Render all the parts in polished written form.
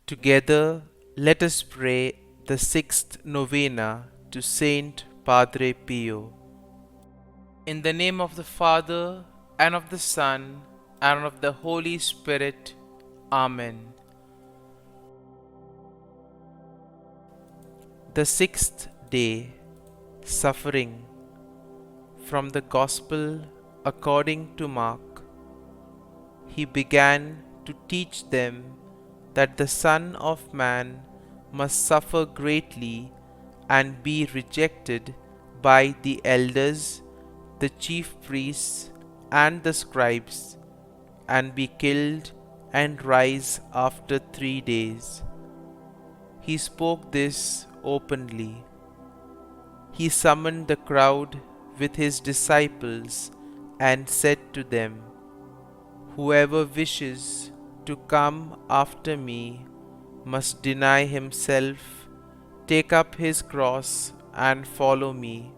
Together, let us pray the sixth novena to St Padre Pio. In the name of the Father, and of the Son, and of the Holy Spirit. Amen. The sixth day, suffering. From the Gospel according to Mark. He began to teach them that the Son of Man must suffer greatly and be rejected by the elders, the chief priests, and the scribes, and be killed and rise after 3 days. He spoke this openly. He summoned the crowd with his disciples and said to them, "Whoever wishes to come after me must deny himself, take up his cross, and follow me.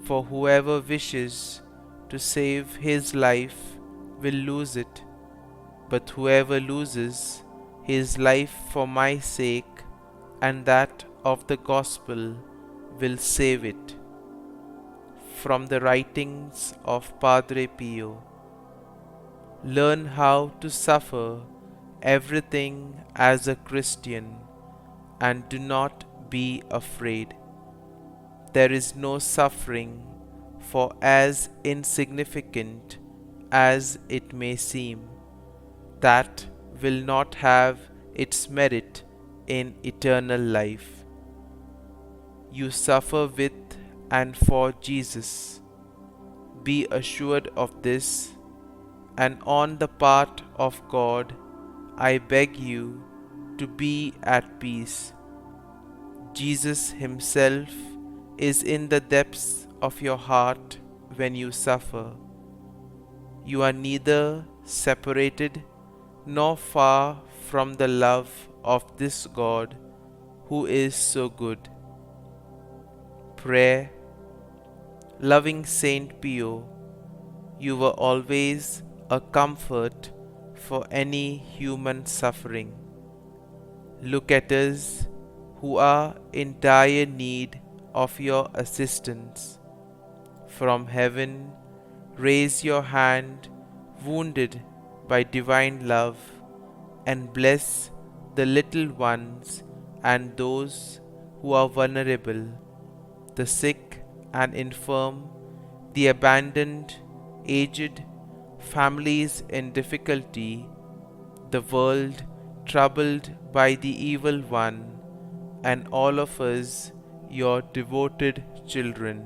For whoever wishes to save his life will lose it, but whoever loses his life for my sake and that of the gospel will save it." From the writings of Padre Pio. Learn how to suffer everything as a Christian and do not be afraid. There is no suffering for as insignificant as it may seem, that will not have its merit in eternal life. You suffer with and for Jesus. Be assured of this, and on the part of God, I beg you to be at peace. Jesus Himself is in the depths of your heart when you suffer. You are neither separated nor far from the love of this God who is so good. Prayer. Loving Saint Pio, you were always a comfort for any human suffering. Look at us who are in dire need of your assistance. From heaven, raise your hand, wounded by divine love, and bless the little ones and those who are vulnerable, the sick and infirm, the abandoned, aged, families in difficulty, the world troubled by the evil one, and all of us, your devoted children.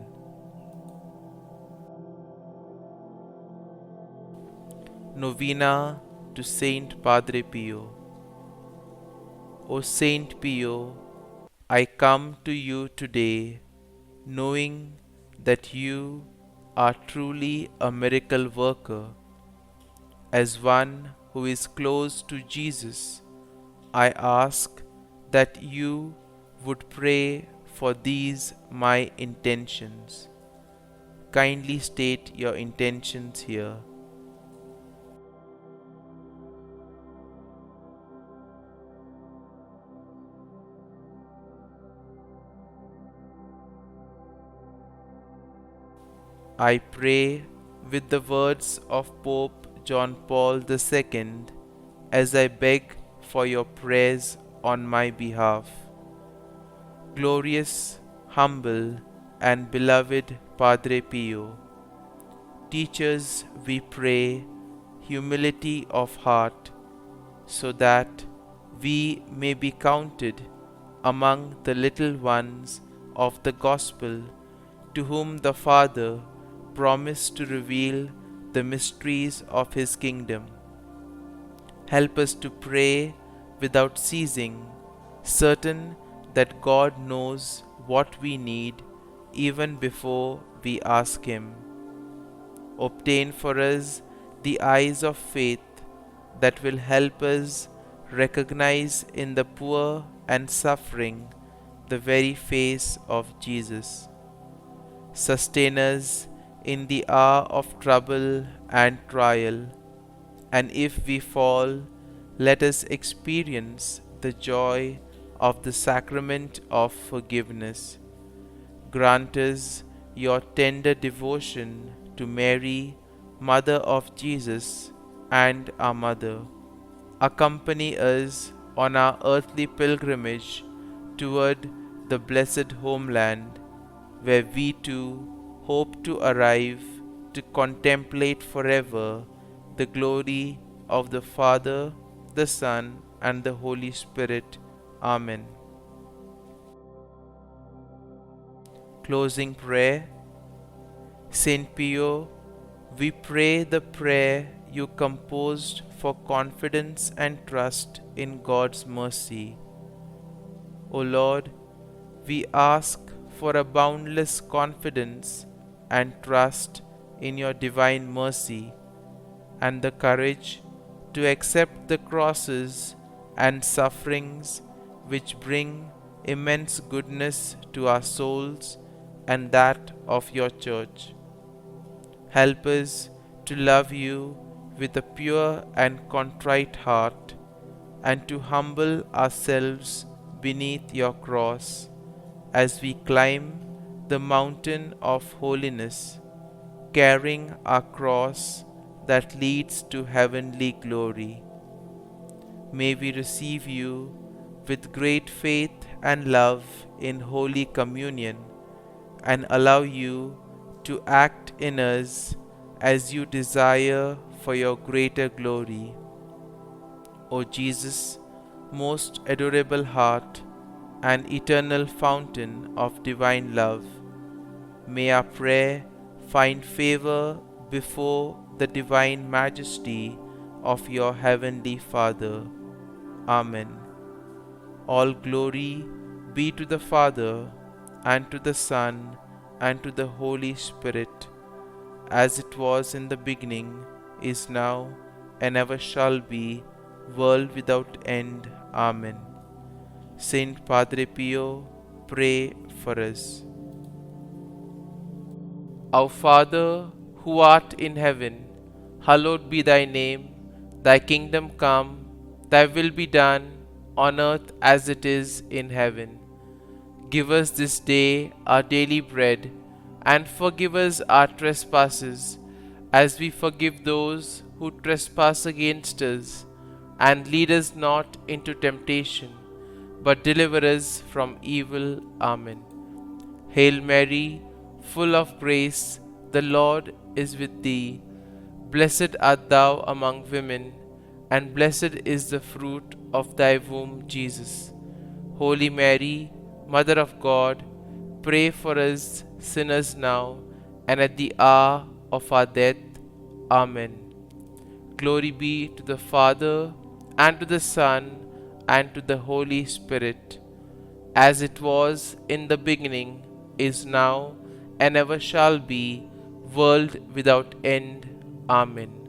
Novena to St Padre Pio. O Saint Pio, I come to you today, knowing that you are truly a miracle worker. As one who is close to Jesus, I ask that you would pray for these my intentions. Kindly state your intentions here. I pray with the words of Pope John Paul II as I beg for your prayers on my behalf. Glorious, humble, and beloved Padre Pio, teach us, we pray, humility of heart, so that we may be counted among the little ones of the Gospel, to whom the Father promised to reveal the mysteries of His kingdom. Help us to pray without ceasing, certain that God knows what we need even before we ask Him. Obtain for us the eyes of faith that will help us recognize in the poor and suffering the very face of Jesus. Sustain us in the hour of trouble and trial, and if we fall, let us experience the joy of the sacrament of forgiveness. Grant us your tender devotion to Mary, Mother of Jesus, and our Mother. Accompany us on our earthly pilgrimage toward the blessed homeland, where we too hope to arrive to contemplate forever the glory of the Father, the Son, and the Holy Spirit. Amen. Closing prayer. St. Pio, we pray the prayer you composed for confidence and trust in God's mercy. O Lord, we ask for a boundless confidence and trust in your divine mercy, and the courage to accept the crosses and sufferings which bring immense goodness to our souls and that of your Church. Help us to love you with a pure and contrite heart, and to humble ourselves beneath your cross as we climb the mountain of holiness, carrying our cross that leads to heavenly glory. May we receive you with great faith and love in Holy Communion, and allow you to act in us as you desire for your greater glory. O Jesus, most adorable heart and eternal fountain of divine love, may our prayer find favor before the divine majesty of your heavenly Father. Amen. All glory be to the Father, and to the Son, and to the Holy Spirit, as it was in the beginning, is now, and ever shall be, world without end. Amen. St Padre Pio, pray for us. Our Father, who art in heaven, hallowed be thy name. Thy kingdom come, thy will be done, on earth as it is in heaven. Give us this day our daily bread, and forgive us our trespasses, as we forgive those who trespass against us. And lead us not into temptation, but deliver us from evil. Amen. Hail Mary, full of grace, the Lord is with thee. Blessed art thou among women, and blessed is the fruit of thy womb, Jesus. Holy Mary, Mother of God, pray for us sinners now and at the hour of our death. Amen. Glory be to the Father, and to the Son, and to the Holy Spirit, as it was in the beginning, is now, and ever shall be, world without end. Amen.